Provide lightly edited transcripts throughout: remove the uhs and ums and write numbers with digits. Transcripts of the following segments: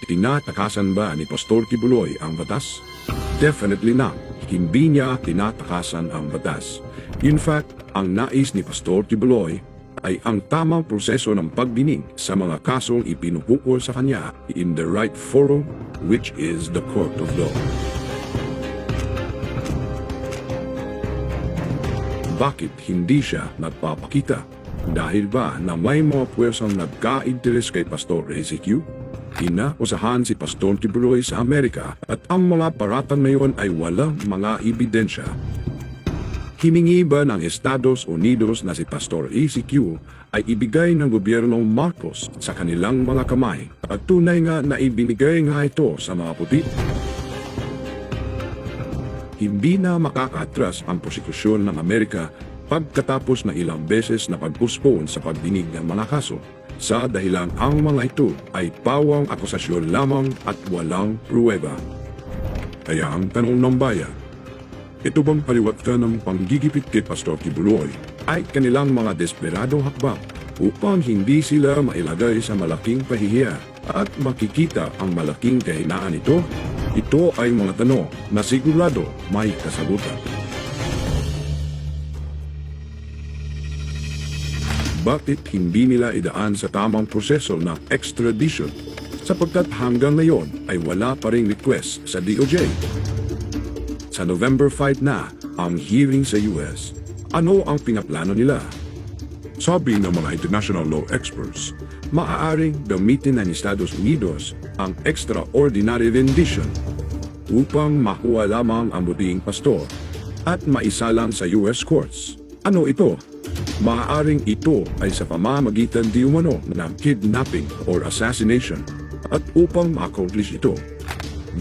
Tinatakasan ba ni Pastor Kibuloy ang batas? Definitely not. Hindi niya tinatakasan ang batas. In fact, ang nais ni Pastor Kibuloy ay ang tamang proseso ng pagdinig sa mga kasong ipinupukol sa kanya in the right forum, which is the court of law. Bakit hindi siya nagpapakita? Dahil ba na may mga puwersang nagka-interes kay Pastor EZQ? Inausahan si Pastor Kibuloy sa Amerika at ang mga paratang ngayon ay walang mga ebidensya. Himingi ba ng Estados Unidos na si Pastor EZQ ay ibigay ng gobyernong Marcos sa kanilang mga kamay at tunay nga na ibinigay nga ito sa mga puti? Hindi na makakatras ang prosekusyon ng Amerika pagkatapos na ilang beses na pag-postpone sa pagdinig ng mga kaso sa dahilan ang mga ito ay pawang akusasyon lamang at walang pruweba. Kaya ang tanong ng bayan, ito bang paliwatan ng panggigipit kay Pastor Kibuloy ay kanilang mga desperadong hakbang upang hindi sila mailagay sa malaking pahihiya at makikita ang malaking kahinaan nito? Ito ay mga tanong na sigurado may kasagutan. Bakit hindi nila idaan sa tamang proseso ng extradition sapagkat hanggang ngayon ay wala pa ring request sa DOJ? Sa November 5 na ang hearing sa US. Ano ang pinaplano nila? Sabi ng mga international law experts, maaaring gamitin ng Estados Unidos ang extraordinary rendition upang makuha lamang ang buting pastor at maisalang sa US courts. Ano ito? Maaaring ito ay sa pamamagitan di umano ng kidnapping or assassination at upang ma-accomplish ito.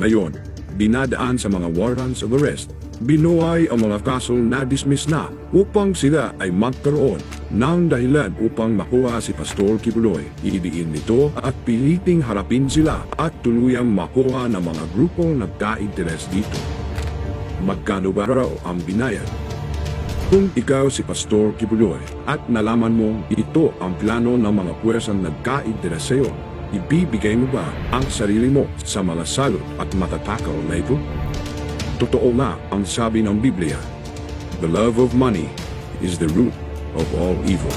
Ngayon, dinadaan sa mga warrants of arrest, binuhay ang mga kasong na-dismiss na upang sila ay magkaroon ng dahilan upang makuha si Pastor Kibuloy. Iidiin nito at piliting harapin sila at tuluyang makuha ng mga grupong nagka-interes dito. Magkano ba raw ang binayad? Kung ikaw si Pastor Kibuloy at nalaman mong ito ang plano ng mga puwersang nagka-interes sa iyo, ibibigay mo ba ang sarili mo sa mga salot at matatakaw na ito? Totoo nga ang sabi ng Biblia, the love of money is the root of all evil.